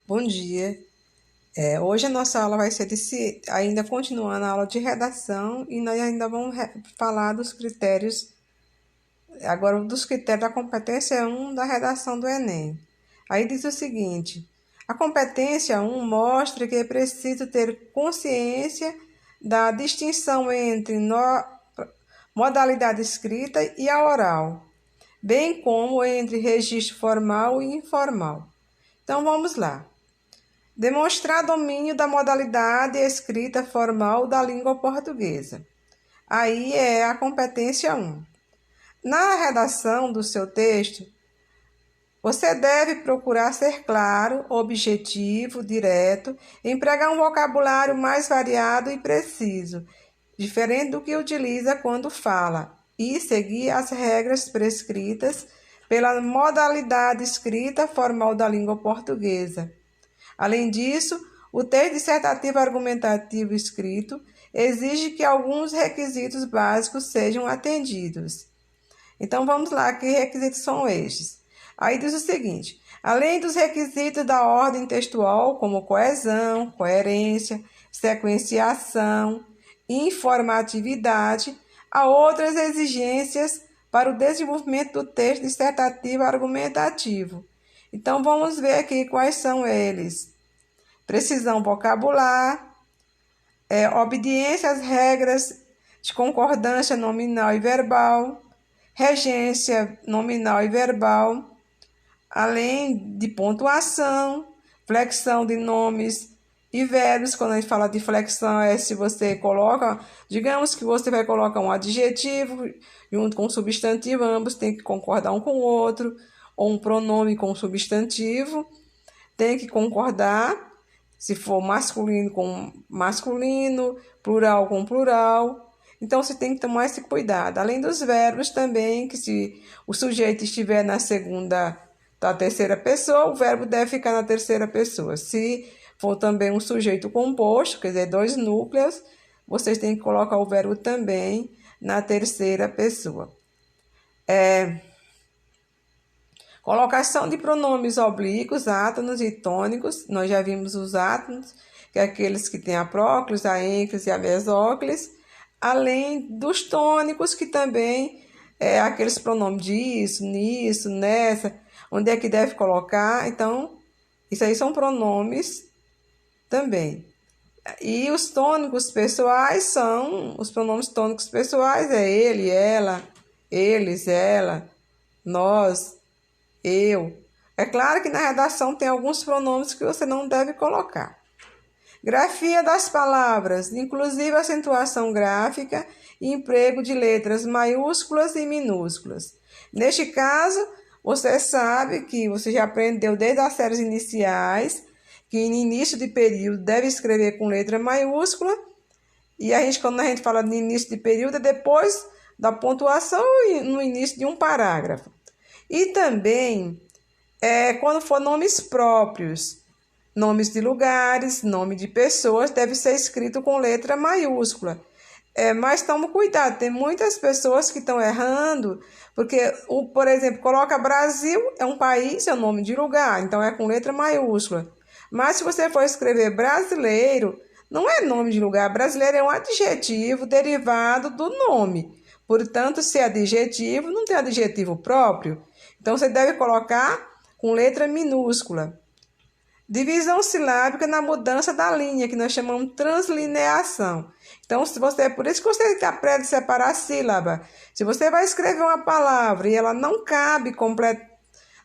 Bom dia. Hoje a nossa aula vai ser ainda continuando a aula de redação e nós ainda vamos falar dos critérios, agora dos critérios da competência 1 da redação do Enem. Aí diz o seguinte: a competência 1 mostra que é preciso ter consciência da distinção entre modalidade escrita e a oral, bem como entre registro formal e informal. Então vamos lá. Demonstrar domínio da modalidade escrita formal da língua portuguesa. Aí é a competência 1. Na redação do seu texto, você deve procurar ser claro, objetivo, direto, empregar um vocabulário mais variado e preciso, diferente do que utiliza quando fala, e seguir as regras prescritas pela modalidade escrita formal da língua portuguesa. Além disso, o texto dissertativo argumentativo escrito exige que alguns requisitos básicos sejam atendidos. Então, vamos lá, que requisitos são estes? Aí diz o seguinte: além dos requisitos da ordem textual, como coesão, coerência, sequenciação, informatividade, há outras exigências para o desenvolvimento do texto dissertativo argumentativo. Então, vamos ver aqui quais são eles. Precisão vocabular, obediência às regras de concordância nominal e verbal, regência nominal e verbal, além de pontuação, flexão de nomes e verbos. Quando a gente fala de flexão, é se você coloca, digamos que você vai colocar um adjetivo junto com um substantivo, ambos têm que concordar um com o outro, ou um pronome com um substantivo, tem que concordar, se for masculino com masculino, plural com plural. Então, você tem que tomar esse cuidado. Além dos verbos também, que se o sujeito estiver na segunda, da terceira pessoa, o verbo deve ficar na terceira pessoa. Se for também um sujeito composto, quer dizer, dois núcleos, vocês têm que colocar o verbo também na terceira pessoa. Colocação de pronomes oblíquos, átonos e tônicos. Nós já vimos os átonos, que é aqueles que têm a próclise, a ênclise e a mesóclise. Além dos tônicos, que também é aqueles pronomes disso, nisso, nessa, onde é que deve colocar. Então, isso aí são pronomes também. E os tônicos pessoais são, os pronomes tônicos pessoais é ele, ela, eles, ela, nós, eu. É claro que na redação tem alguns pronomes que você não deve colocar. Grafia das palavras, inclusive acentuação gráfica e emprego de letras maiúsculas e minúsculas. Neste caso, você sabe que você já aprendeu desde as séries iniciais que no início de período deve escrever com letra maiúscula, e quando a gente fala de início de período é depois da pontuação e no início de um parágrafo. E também, quando for nomes próprios, nomes de lugares, nome de pessoas, deve ser escrito com letra maiúscula. Mas tome cuidado, tem muitas pessoas que estão errando, porque, por exemplo, coloca Brasil, é um país, é um nome de lugar, então é com letra maiúscula. Mas se você for escrever brasileiro, não é nome de lugar, brasileiro é um adjetivo derivado do nome. Portanto, se é adjetivo, não tem adjetivo próprio. Então, você deve colocar com letra minúscula. Divisão silábica na mudança da linha, que nós chamamos de translineação. Então, por isso que você aprende a separar a sílaba. Se você vai escrever uma palavra e ela não cabe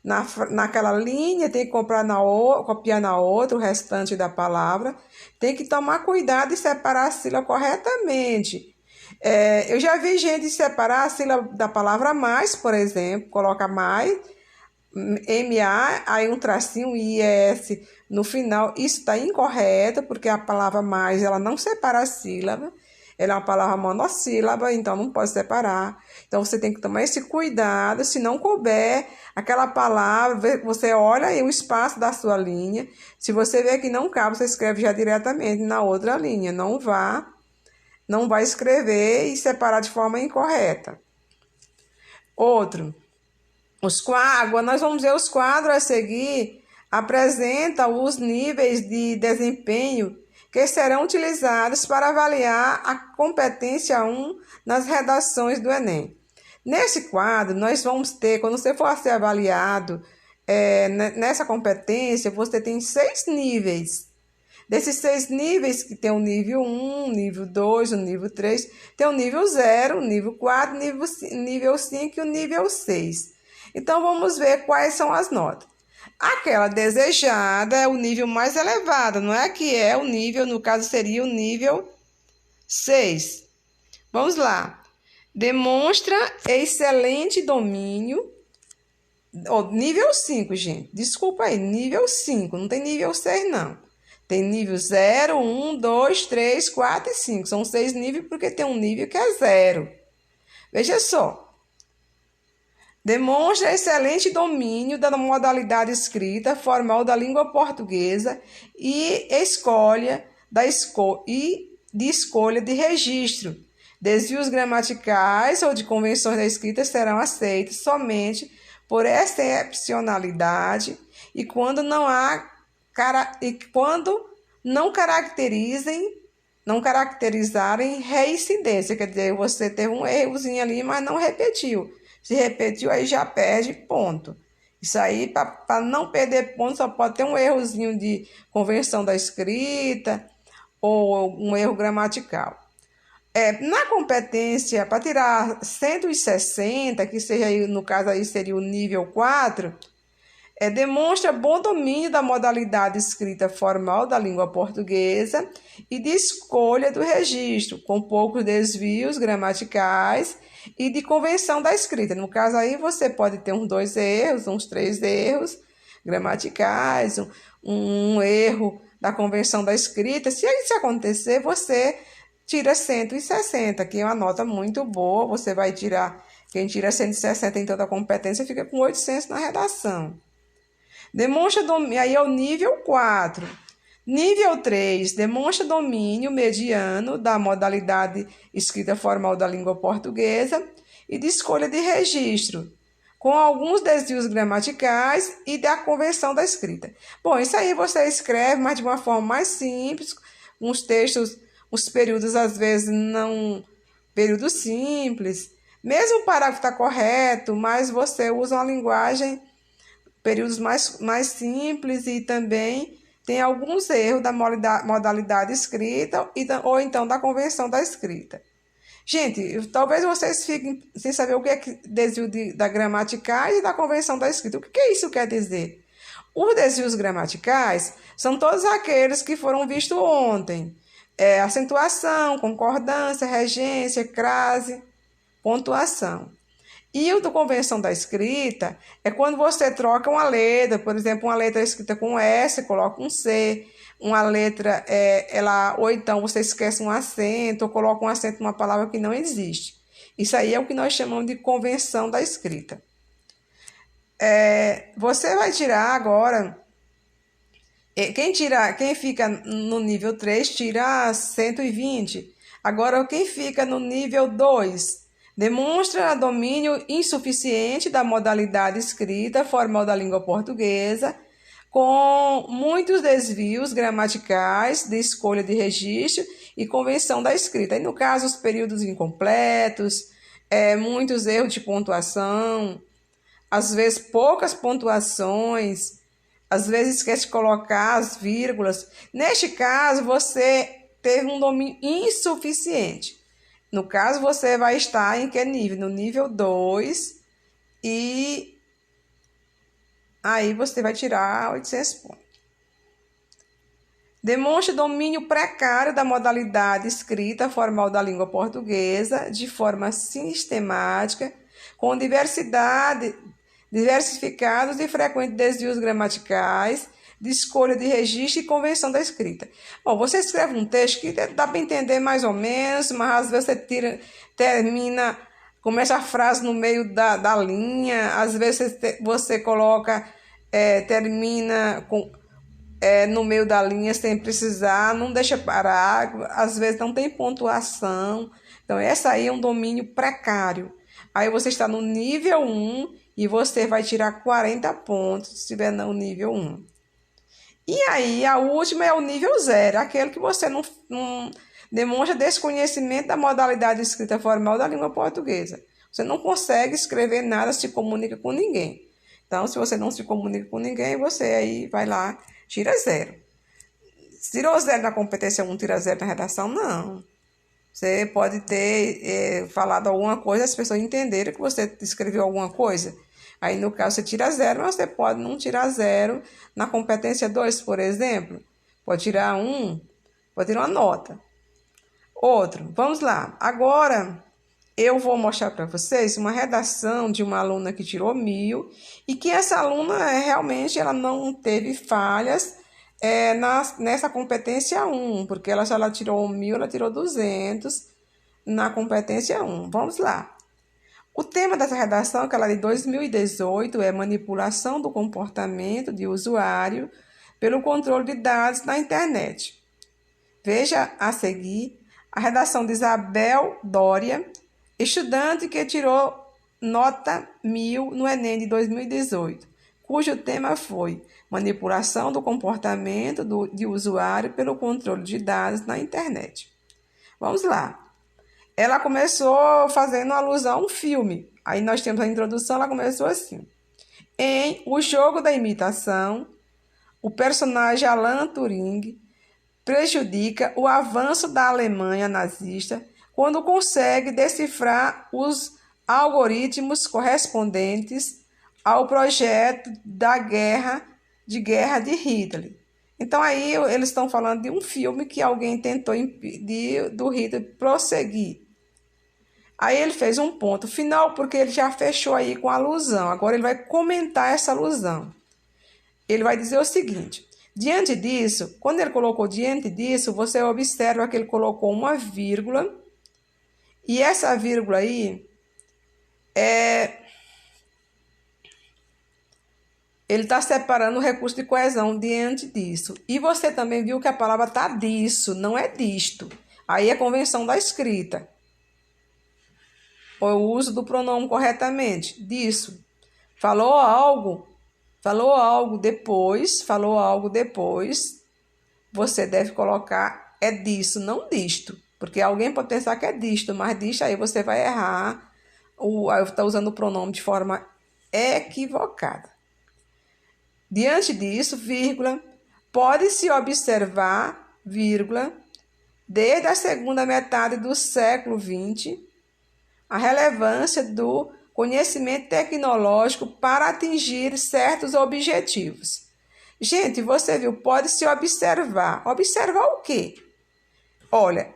naquela linha, tem que copiar na outra o restante da palavra. Tem que tomar cuidado e separar a sílaba corretamente. Eu já vi gente separar a sílaba da palavra mais, por exemplo, coloca mais, MA, aí um tracinho IS no final. Isso está incorreto, porque a palavra mais, ela não separa a sílaba, ela é uma palavra monossílaba, então não pode separar. Então, você tem que tomar esse cuidado, se não couber aquela palavra, você olha aí o espaço da sua linha, se você vê que não cabe, você escreve já diretamente na outra linha, não vai escrever e separar de forma incorreta. Outro, agora nós vamos ver os quadros a seguir. apresenta os níveis de desempenho que serão utilizados para avaliar a competência 1 nas redações do Enem. Nesse quadro, nós vamos ter, quando você for ser avaliado nessa competência, você tem 6 níveis. Desses 6 níveis, que tem o nível 1, o nível 2, o nível 3, tem o nível 0, o nível 4, nível 5 e o nível 6. Então, vamos ver quais são as notas. Aquela desejada é o nível mais elevado, não é? Que é o nível, no caso, seria o nível 6. Vamos lá. Demonstra excelente domínio. Nível 5, gente. Desculpa aí, nível 5. Não tem nível 6, não. Tem nível 0, 1, 2, 3, 4 e 5. São 6 níveis porque tem um nível que é 0. Veja só. Demonstra excelente domínio da modalidade escrita formal da língua portuguesa e de escolha de registro. Desvios gramaticais ou de convenções da escrita serão aceitos somente por excepcionalidade e quando não caracterizarem reincidência, quer dizer, você teve um errozinho ali, mas não repetiu. Se repetiu, aí já perde ponto. Isso aí, para não perder ponto, só pode ter um errozinho de convenção da escrita ou um erro gramatical. Na competência, para tirar 160, que seja aí, no caso aí seria o nível 4, demonstra bom domínio da modalidade escrita formal da língua portuguesa e de escolha do registro, com poucos desvios gramaticais e de convenção da escrita. No caso aí você pode ter uns 2 erros, uns 3 erros gramaticais, um erro da convenção da escrita. Se isso acontecer, você tira 160, que é uma nota muito boa. Você vai tirar, quem tira 160 em toda a competência fica com 800 na redação. Demonstra domínio, aí é o nível 4. Nível 3, demonstra domínio mediano da modalidade escrita formal da língua portuguesa e de escolha de registro, com alguns desvios gramaticais e da convenção da escrita. Bom, isso aí você escreve, mas de uma forma mais simples, uns textos, os períodos às vezes não, período simples. Mesmo o parágrafo está correto, mas você usa uma linguagem, períodos mais simples e também tem alguns erros da modalidade escrita ou então da convenção da escrita. Gente, talvez vocês fiquem sem saber o que é desvio da gramaticais e da convenção da escrita. O que isso quer dizer? Os desvios gramaticais são todos aqueles que foram vistos ontem. Acentuação, concordância, regência, crase, pontuação. E o da convenção da escrita é quando você troca uma letra, por exemplo, uma letra escrita com S, coloca um C, uma letra, ou então você esquece um acento, ou coloca um acento numa palavra que não existe. Isso aí é o que nós chamamos de convenção da escrita. Você vai tirar agora, quem fica no nível 3 tira 120. Agora, quem fica no nível 2 demonstra domínio insuficiente da modalidade escrita formal da língua portuguesa, com muitos desvios gramaticais de escolha de registro e convenção da escrita. E no caso, os períodos incompletos, muitos erros de pontuação, às vezes poucas pontuações, às vezes esquece de colocar as vírgulas. Neste caso, você teve um domínio insuficiente. No caso, você vai estar em que nível? No nível 2 e aí você vai tirar 800 pontos. Demonstra domínio precário da modalidade escrita formal da língua portuguesa de forma sistemática, com diversificados e frequentes desvios gramaticais, de escolha de registro e convenção da escrita. Bom, você escreve um texto que dá para entender mais ou menos, mas às vezes você começa a frase no meio da linha, às vezes você coloca, termina no meio da linha sem precisar, não deixa parágrafo, às vezes não tem pontuação. Então, essa aí é um domínio precário. Aí você está no nível 1 e você vai tirar 40 pontos se estiver no nível 1. E aí, a última é o nível 0, aquele que você não demonstra desconhecimento da modalidade de escrita formal da língua portuguesa. Você não consegue escrever nada, se comunica com ninguém. Então, se você não se comunica com ninguém, você aí vai lá, tira 0. Tirou 0 na competência 1, tira 0 na redação? Não. Você pode ter falado alguma coisa, as pessoas entenderam que você escreveu alguma coisa. Aí, no caso, você tira 0, mas você pode não tirar 0 na competência 2, por exemplo. Pode tirar 1, pode tirar uma nota. Outro, vamos lá. Agora, eu vou mostrar para vocês uma redação de uma aluna que tirou 1000 e que essa aluna realmente ela não teve falhas nessa competência 1, porque ela, se ela tirou 1000, ela tirou 200 na competência 1. Vamos lá. O tema dessa redação, que ela é de 2018, é manipulação do comportamento de usuário pelo controle de dados na internet. Veja a seguir a redação de Isabel Dória, estudante que tirou nota 1000 no Enem de 2018, cujo tema foi manipulação do comportamento de usuário pelo controle de dados na internet. Vamos lá. Ela começou fazendo alusão a um filme. Aí nós temos a introdução, ela começou assim. Em O Jogo da Imitação, o personagem Alan Turing prejudica o avanço da Alemanha nazista quando consegue decifrar os algoritmos correspondentes ao projeto da guerra de Hitler. Então aí eles estão falando de um filme que alguém tentou impedir do Hitler prosseguir. Aí ele fez um ponto final porque ele já fechou aí com a alusão. Agora ele vai comentar essa alusão. Ele vai dizer o seguinte: diante disso, quando ele colocou diante disso, você observa que ele colocou uma vírgula, e essa vírgula aí ele está separando o recurso de coesão diante disso. E você também viu que a palavra está disso, não é disto. Aí é convenção da escrita. O uso do pronome corretamente, disso. Falou algo depois, você deve colocar é disso, não disto. Porque alguém pode pensar que é disto, mas disto aí você vai errar. Está usando o pronome de forma equivocada. Diante disso, vírgula, pode-se observar, vírgula, desde a segunda metade do século XX, a relevância do conhecimento tecnológico para atingir certos objetivos. Gente, você viu, pode-se observar. Observar o quê? Olha,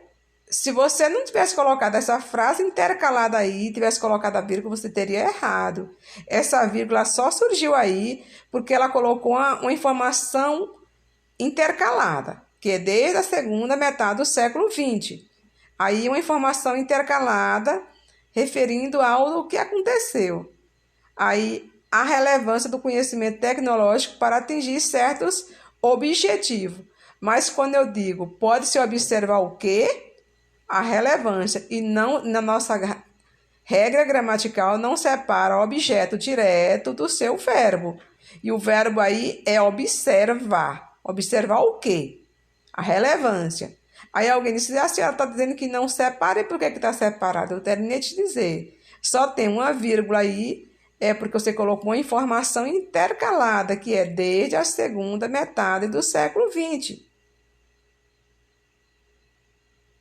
se você não tivesse colocado essa frase intercalada aí, tivesse colocado a vírgula, você teria errado. Essa vírgula só surgiu aí porque ela colocou uma informação intercalada, que é desde a segunda metade do século XX. Aí uma informação intercalada referindo ao que aconteceu. Aí a relevância do conhecimento tecnológico para atingir certos objetivos. Mas quando eu digo pode-se observar o quê? A relevância. E não, na nossa regra gramatical, não separa objeto direto do seu verbo. E o verbo aí é observar. Observar o quê? A relevância. Aí alguém disse, a senhora está dizendo que não separa, e por que está separado? Eu terminei de dizer. Só tem uma vírgula aí, é porque você colocou uma informação intercalada, que é desde a segunda metade do século XX.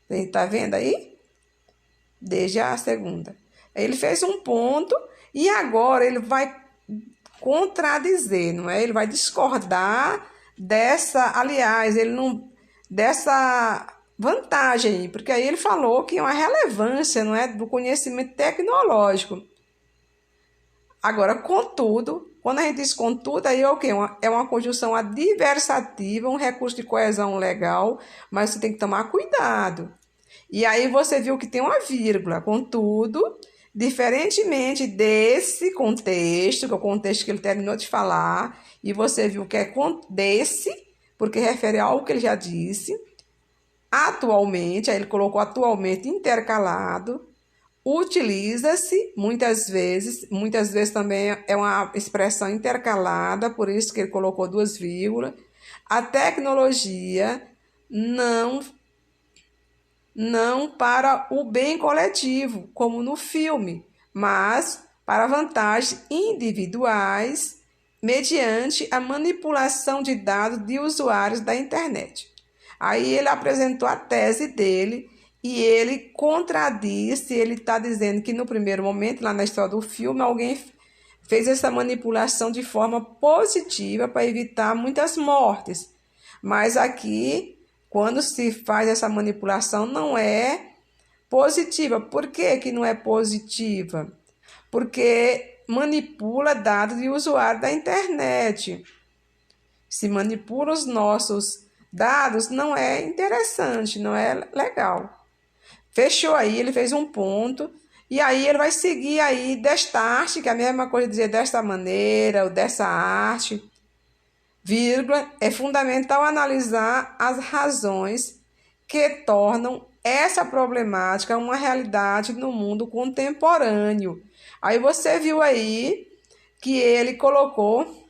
Está vendo aí? Desde a segunda. Ele fez um ponto e agora ele vai contradizer, não é? Ele vai discordar dessa, aliás, ele não, dessa vantagem aí, porque aí ele falou que é uma relevância, não é, do conhecimento tecnológico. Agora, contudo, quando a gente diz contudo, aí é o quê? É uma conjunção adversativa, um recurso de coesão legal, mas você tem que tomar cuidado. E aí você viu que tem uma vírgula, contudo, diferentemente desse contexto, que é o contexto que ele terminou de falar, e você viu que é desse, porque refere a algo que ele já disse, atualmente, aí ele colocou atualmente intercalado, utiliza-se muitas vezes também é uma expressão intercalada, por isso que ele colocou duas vírgulas. a tecnologia não para o bem coletivo, como no filme, mas para vantagens individuais mediante a manipulação de dados de usuários da internet. Aí ele apresentou a tese dele e ele contradisse, ele está dizendo que no primeiro momento, lá na história do filme, alguém fez essa manipulação de forma positiva para evitar muitas mortes. Mas aqui, quando se faz essa manipulação, não é positiva. Por que não é positiva? Porque manipula dados de usuário da internet. Se manipula os nossos dados, não é interessante, não é legal. Fechou aí, ele fez um ponto. E aí ele vai seguir aí desta arte, que é a mesma coisa dizer desta maneira ou dessa arte, vírgula, é fundamental analisar as razões que tornam essa problemática uma realidade no mundo contemporâneo. Aí você viu aí que ele colocou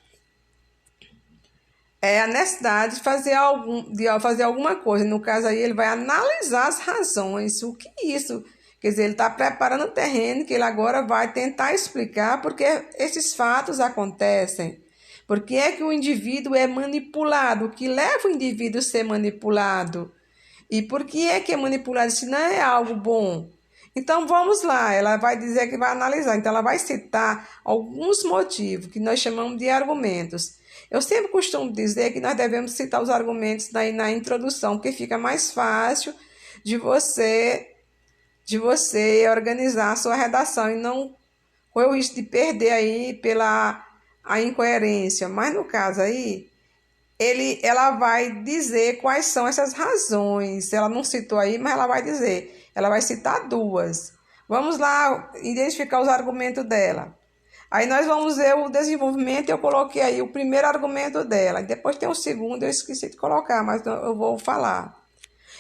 a necessidade de fazer alguma coisa. No caso aí, ele vai analisar as razões. O que é isso? Quer dizer, ele está preparando o terreno que ele agora vai tentar explicar por que esses fatos acontecem. Por que é que o indivíduo é manipulado? O que leva o indivíduo a ser manipulado? E por que é manipulado? Se não é algo bom. Então, vamos lá. Ela vai dizer que vai analisar. Então, ela vai citar alguns motivos que nós chamamos de argumentos. Eu sempre costumo dizer que nós devemos citar os argumentos na introdução, porque fica mais fácil de você organizar a sua redação e não correr o risco de perder aí pela a incoerência. Mas no caso aí, ela vai dizer quais são essas razões. Ela não citou aí, mas ela vai dizer. Ela vai citar duas. Vamos lá identificar os argumentos dela. Aí nós vamos ver o desenvolvimento. Eu coloquei aí o primeiro argumento dela. Depois tem o segundo, eu esqueci de colocar, mas eu vou falar.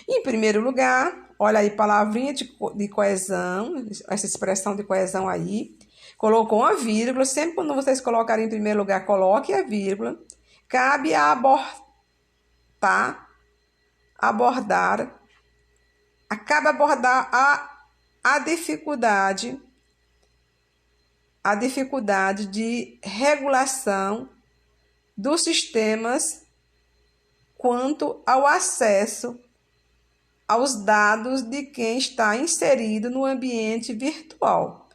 Em primeiro lugar, olha aí, palavrinha de coesão, essa expressão de coesão aí. Colocou uma vírgula. Sempre quando vocês colocarem em primeiro lugar, coloque a vírgula. Cabe abordar a dificuldade de regulação dos sistemas quanto ao acesso aos dados de quem está inserido no ambiente virtual.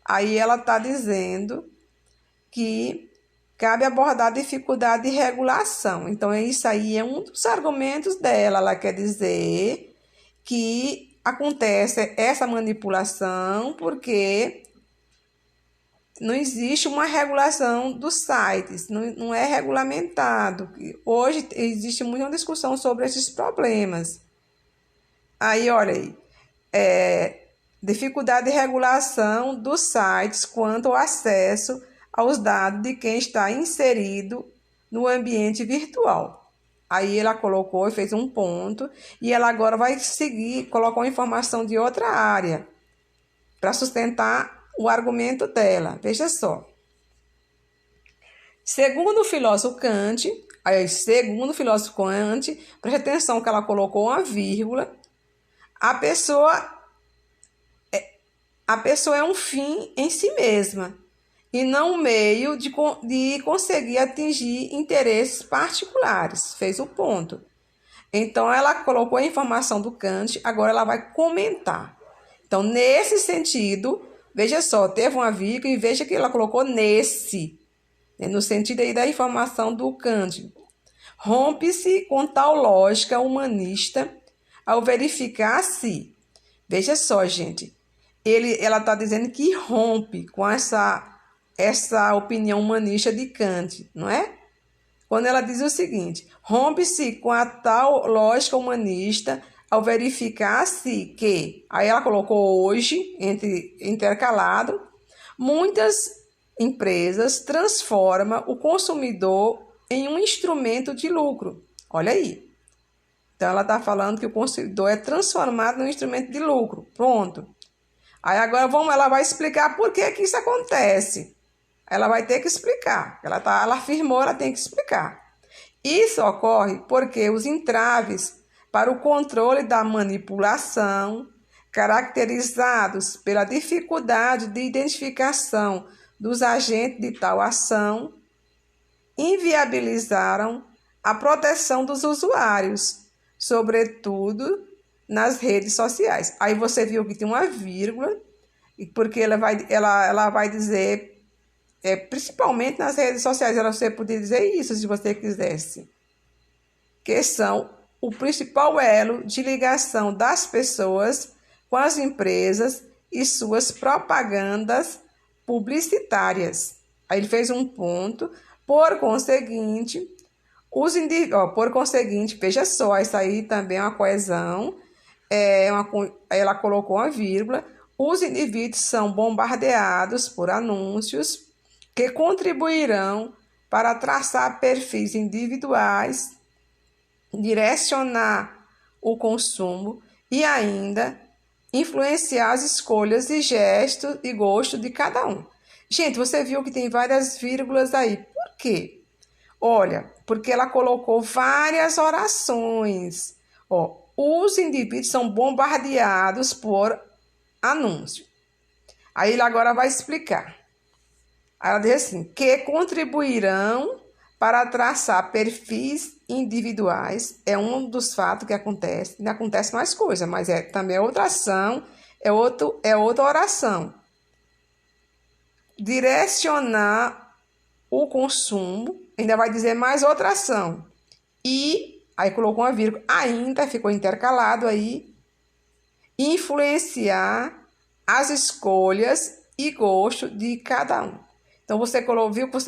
Aí ela está dizendo que cabe abordar a dificuldade de regulação. Então, isso aí é um dos argumentos dela. Ela quer dizer que acontece essa manipulação porque não existe uma regulação dos sites, não é regulamentado. Hoje existe muita discussão sobre esses problemas. Aí, olha aí, dificuldade de regulação dos sites quanto ao acesso aos dados de quem está inserido no ambiente virtual. Aí ela colocou e fez um ponto, e ela agora vai seguir, colocou informação de outra área para sustentar o argumento dela. Veja só. Segundo o filósofo Kant, preste atenção que ela colocou uma vírgula. A pessoa é um fim em si mesma e não um meio de conseguir atingir interesses particulares. Fez o ponto. Então, ela colocou a informação do Kant, agora ela vai comentar. Então, nesse sentido, veja só, teve uma vírgula e veja que ela colocou nesse, no sentido aí da informação do Kant. Rompe-se com tal lógica humanista ao verificar se, veja só, gente, ela está dizendo que rompe com essa opinião humanista de Kant, não é? Quando ela diz o seguinte, rompe-se com a tal lógica humanista ao verificar-se que, aí ela colocou hoje, intercalado, muitas empresas transformam o consumidor em um instrumento de lucro. Olha aí. Então, ela está falando que o consumidor é transformado num instrumento de lucro. Pronto. Aí agora ela vai explicar por que isso acontece. Ela vai ter que explicar. Ela afirmou, ela tem que explicar. Isso ocorre porque os entraves para o controle da manipulação, caracterizados pela dificuldade de identificação dos agentes de tal ação, inviabilizaram a proteção dos usuários, sobretudo nas redes sociais. Aí você viu que tem uma vírgula, porque ela vai dizer, principalmente nas redes sociais, você poderia dizer isso se você quisesse, que são o principal elo de ligação das pessoas com as empresas e suas propagandas publicitárias. Aí ele fez um ponto, por conseguinte, veja só, isso aí também é uma coesão, ela colocou uma vírgula, os indivíduos são bombardeados por anúncios que contribuirão para traçar perfis individuais, direcionar o consumo e ainda influenciar as escolhas e gestos e gosto de cada um. Gente, você viu que tem várias vírgulas aí. Por quê? Olha, porque ela colocou várias orações. Os indivíduos são bombardeados por anúncio. Aí ele agora vai explicar. Ela diz assim, que contribuirão para traçar perfis individuais, é um dos fatos que acontece. Ainda acontece mais coisa, mas também é outra ação, é outra oração. Direcionar o consumo, ainda vai dizer mais outra ação. E, aí colocou uma vírgula, ainda ficou intercalado aí, influenciar as escolhas e gosto de cada um. Então, você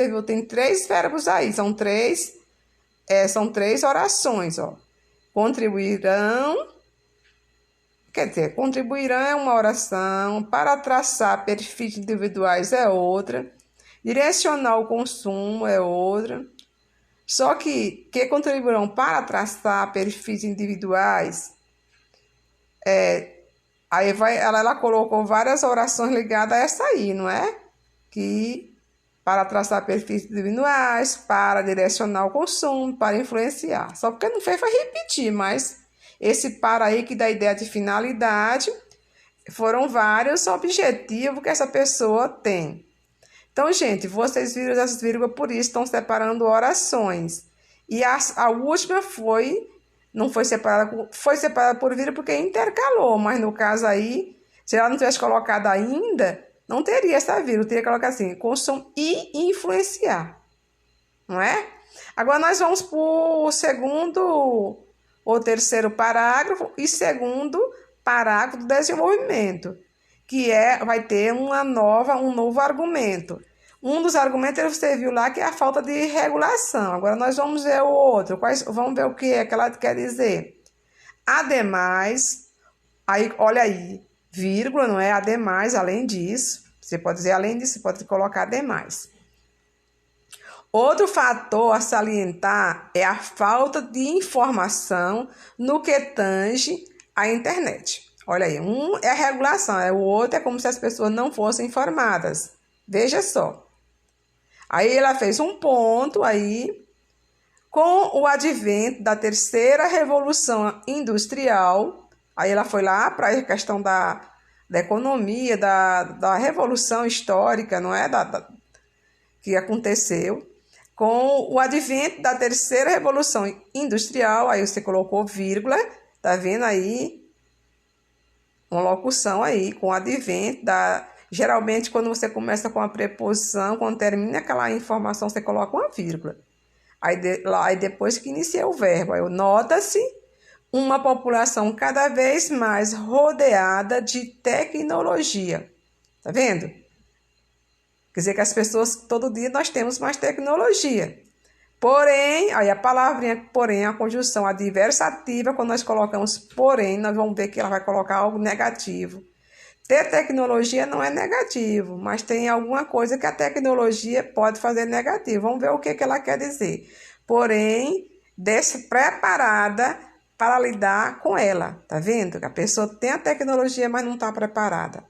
viu, tem 3 verbos aí, são três orações, Contribuirão, contribuirão é uma oração, para traçar perfis individuais é outra, direcionar o consumo é outra. Só que contribuirão para traçar perfis individuais, ela colocou várias orações ligadas a essa aí, não é? Que para traçar perfis individuais, para direcionar o consumo, para influenciar. Só porque não fez foi repetir, mas esse para aí que dá ideia de finalidade, foram vários objetivos que essa pessoa tem. Então, gente, vocês viram essas vírgulas, por isso estão separando orações. E a última não foi separada, foi separada por vírgula porque intercalou, mas no caso aí, se ela não tivesse colocado ainda, não teria essa vírgula, teria que colocar assim, consumo e influenciar, não é? Agora nós vamos para o segundo ou terceiro parágrafo e segundo parágrafo do desenvolvimento, que vai ter um novo argumento. Um dos argumentos você viu lá que é a falta de regulação. Agora nós vamos ver o outro. Vamos ver o que ela quer dizer. Ademais, aí, olha aí, vírgula, não é? Ademais, além disso. Você pode dizer além disso, você pode colocar ademais. Outro fator a salientar é a falta de informação no que tange à internet. Olha aí, um é a regulação, o outro é como se as pessoas não fossem informadas. Veja só. Aí ela fez um ponto aí, com o advento da terceira revolução industrial, aí ela foi lá para a questão da economia, da revolução histórica, não é? Que aconteceu. Com o advento da terceira revolução industrial, aí você colocou vírgula, tá vendo aí? Uma locução aí, com o advento da... Geralmente, quando você começa com a preposição, quando termina aquela informação, você coloca uma vírgula. Aí depois que inicia o verbo, aí nota-se uma população cada vez mais rodeada de tecnologia. Tá vendo? Quer dizer que as pessoas, todo dia nós temos mais tecnologia. Porém, aí a palavrinha porém, a conjunção adversativa, quando nós colocamos porém, nós vamos ver que ela vai colocar algo negativo. Ter tecnologia não é negativo, mas tem alguma coisa que a tecnologia pode fazer negativo. Vamos ver o que ela quer dizer. Porém, despreparada para lidar com ela. Tá vendo? Que a pessoa tem a tecnologia, mas não está preparada.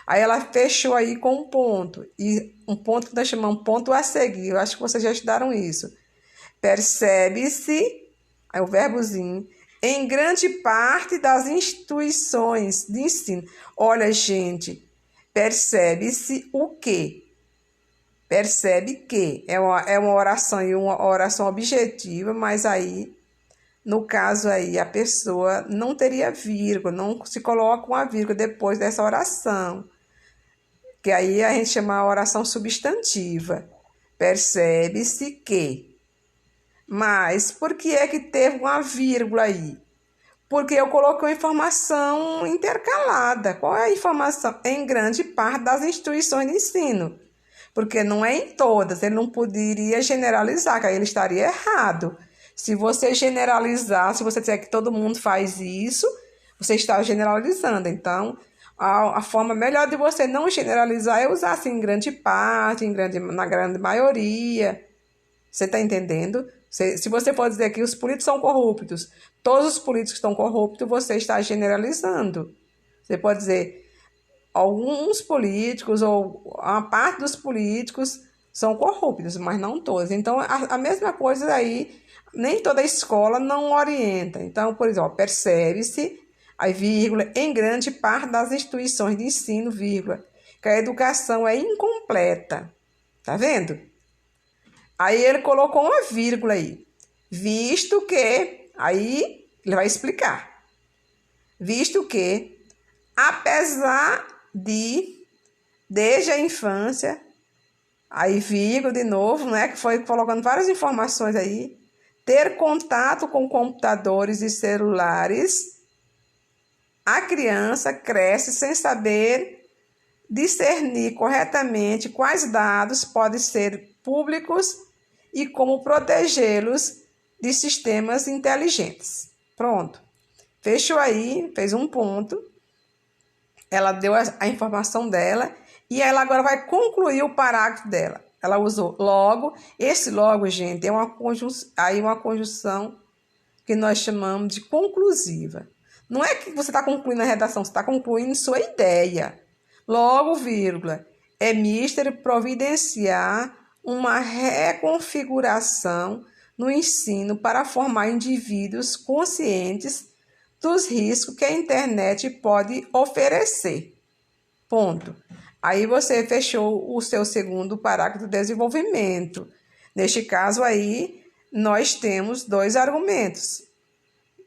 Aí ela fechou aí com um ponto. E um ponto que nós chamamos ponto a seguir. Eu acho que vocês já estudaram isso. percebe-se, é o verbozinho, em grande parte das instituições de ensino. Olha, gente, percebe-se o quê? Percebe que é uma oração e uma oração objetiva, mas aí, no caso aí, a pessoa não teria vírgula, não se coloca uma vírgula depois dessa oração, que aí a gente chama a oração substantiva. Percebe-se que. Mas por que é que teve uma vírgula aí? Porque eu coloquei uma informação intercalada. Qual é a informação? Em grande parte das instituições de ensino. Porque não é em todas, ele não poderia generalizar, que aí ele estaria errado. Se você generalizar, se você disser que todo mundo faz isso, você está generalizando. Então, a forma melhor de você não generalizar é usar assim em grande parte, na grande maioria. Você está entendendo? Se você for dizer que os políticos são corruptos, todos os políticos estão corruptos, você está generalizando. Você pode dizer, alguns políticos ou uma parte dos políticos são corruptos, mas não todos. Então, a mesma coisa aí, nem toda escola não orienta. Então, por exemplo, percebe-se, aí vírgula, em grande parte das instituições de ensino, vírgula, que a educação é incompleta. Tá vendo? Aí ele colocou uma vírgula aí. Visto que, aí ele vai explicar. Visto que, apesar de, desde a infância, aí vírgula de novo, né, que foi colocando várias informações aí, ter contato com computadores e celulares, a criança cresce sem saber discernir corretamente quais dados podem ser públicos e como protegê-los de sistemas inteligentes. Pronto. Fechou aí, fez um ponto. Ela deu a informação dela e ela agora vai concluir o parágrafo dela. Ela usou logo. Esse logo, gente, é uma conjunção que nós chamamos de conclusiva. Não é que você está concluindo a redação, você está concluindo sua ideia. Logo, vírgula, é mister providenciar uma reconfiguração no ensino para formar indivíduos conscientes dos riscos que a internet pode oferecer. Ponto. Aí você fechou o seu segundo parágrafo do desenvolvimento. Neste caso aí, nós temos dois argumentos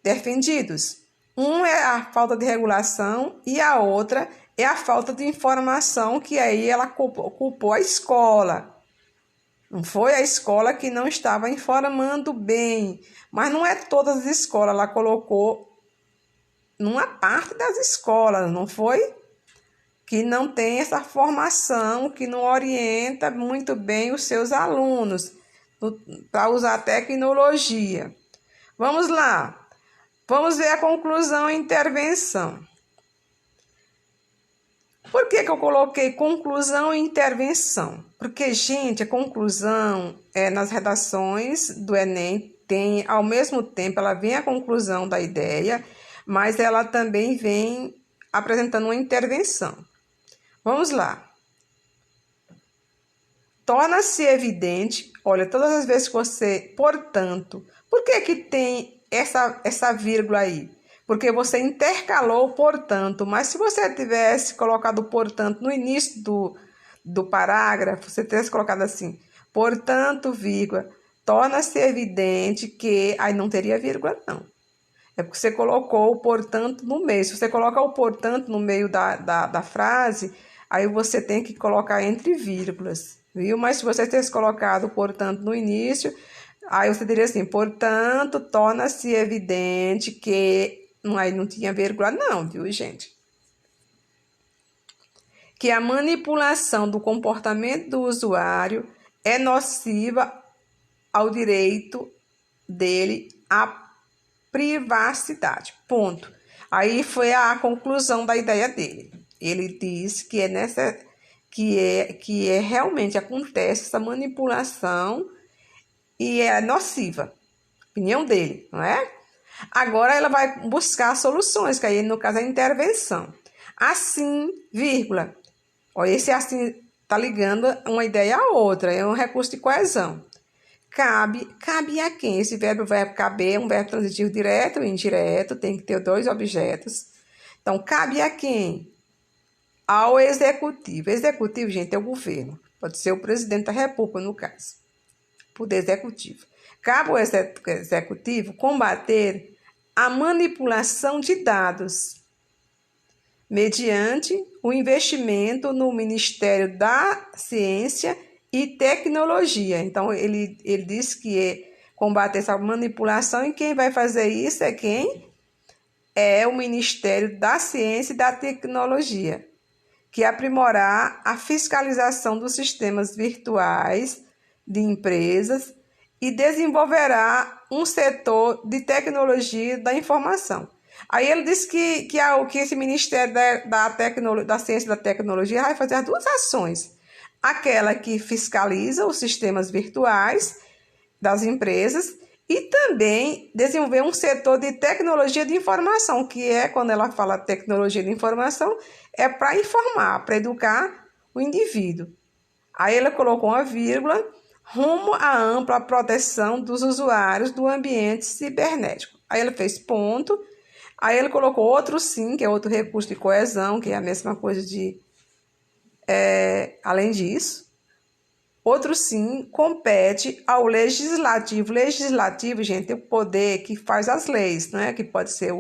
defendidos. Um é a falta de regulação e a outra é a falta de informação, que aí ela culpou a escola. Não foi a escola que não estava informando bem, mas não é todas as escolas, ela colocou numa parte das escolas, não foi? Que não tem essa formação, que não orienta muito bem os seus alunos para usar a tecnologia. Vamos lá. Vamos ver a conclusão e intervenção. Por que eu coloquei conclusão e intervenção? Porque, gente, a conclusão nas redações do Enem tem, ao mesmo tempo, ela vem a conclusão da ideia, mas ela também vem apresentando uma intervenção. Vamos lá. Torna-se evidente, olha, todas as vezes que você, portanto, por que tem essa vírgula aí? Porque você intercalou portanto, mas se você tivesse colocado portanto no início do parágrafo, você tivesse colocado assim, portanto, vírgula, torna-se evidente que, aí não teria vírgula não. É porque você colocou o portanto no meio. Se você coloca o portanto no meio da frase, aí você tem que colocar entre vírgulas, viu? Mas se você tivesse colocado portanto no início, aí você diria assim, portanto, torna-se evidente que... Aí não tinha vírgula não, viu, gente? Que a manipulação do comportamento do usuário é nociva ao direito dele à privacidade. Ponto. Aí foi a conclusão da ideia dele. Ele diz que que realmente acontece essa manipulação e é nociva. Opinião dele, não é? Agora ela vai buscar soluções, que aí no caso é a intervenção. Assim, vírgula. Ó, esse assim está ligando uma ideia à outra, é um recurso de coesão. Cabe a quem? Esse verbo caber é um verbo transitivo direto ou indireto, tem que ter dois objetos. Então, cabe a quem? Ao executivo. Executivo, gente, é o governo. Pode ser o presidente da República, no caso. Poder executivo. Cabe ao executivo combater a manipulação de dados mediante o investimento no Ministério da Ciência e Tecnologia. Então, ele diz que é combater essa manipulação, e quem vai fazer isso é quem? É o Ministério da Ciência e da Tecnologia, que aprimorar a fiscalização dos sistemas virtuais de empresas e desenvolverá um setor de tecnologia da informação. Aí ele diz que esse Ministério da Ciência e da Tecnologia vai fazer as duas ações. Aquela que fiscaliza os sistemas virtuais das empresas e também desenvolver um setor de tecnologia de informação, que é, quando ela fala tecnologia de informação, é para informar, para educar o indivíduo. Aí ela colocou uma vírgula, rumo à ampla proteção dos usuários do ambiente cibernético. Aí ele fez ponto, aí ele colocou outro sim, que é outro recurso de coesão, que é a mesma coisa de... além disso, outro sim compete ao legislativo. Legislativo, gente, é o poder que faz as leis, né? Que pode ser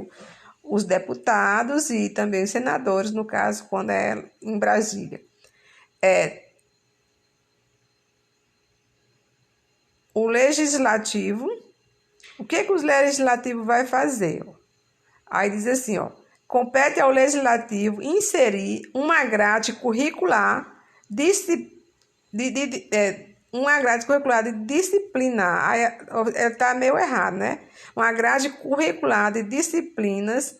os deputados e também os senadores, no caso, quando é em Brasília. O legislativo, o que o legislativo vai fazer? Aí diz assim, ó, compete ao legislativo inserir uma grade curricular uma grade curricular de disciplinar. Aí está meio errado, né? Uma grade curricular de disciplinas,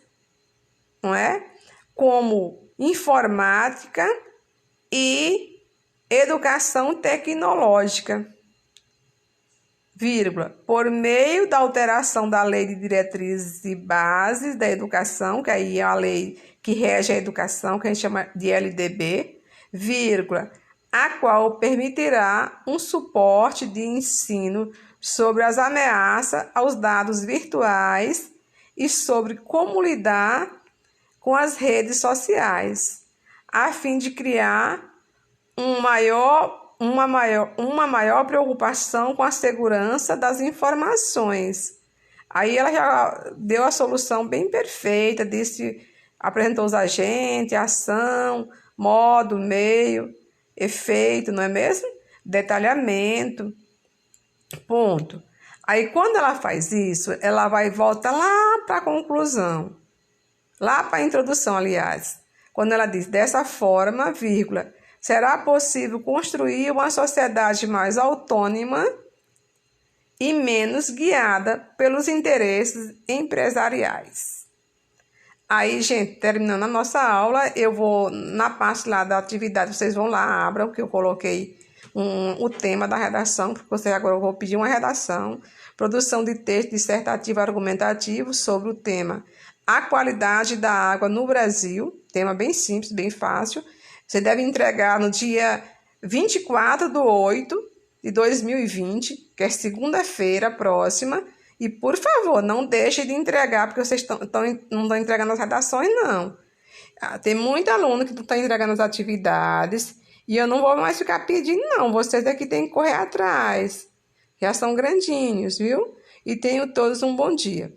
não é? Como informática e educação tecnológica, vírgula, por meio da alteração da Lei de Diretrizes e Bases da Educação, que aí é a lei que rege a educação, que a gente chama de LDB, vírgula, a qual permitirá um suporte de ensino sobre as ameaças aos dados virtuais e sobre como lidar com as redes sociais, a fim de criar uma maior preocupação com a segurança das informações. Aí ela já deu a solução bem perfeita, apresentou os agentes, ação, modo, meio, efeito, não é mesmo? Detalhamento, ponto. Aí quando ela faz isso, ela vai voltar lá para a conclusão, lá para a introdução, aliás, quando ela diz dessa forma, vírgula, será possível construir uma sociedade mais autônoma e menos guiada pelos interesses empresariais. Aí, gente, terminando a nossa aula, eu vou, na parte lá da atividade, vocês vão lá, abram, que eu coloquei o tema da redação, porque vocês agora eu vou pedir uma redação, produção de texto dissertativo argumentativo sobre o tema A Qualidade da Água no Brasil, tema bem simples, bem fácil. Você deve entregar no dia 24/8/2020, que é segunda-feira próxima. E, por favor, não deixe de entregar, porque vocês não estão entregando as redações, não. Tem muito aluno que não está entregando as atividades e eu não vou mais ficar pedindo, não. Vocês aqui têm que correr atrás. Já são grandinhos, viu? E tenham todos um bom dia.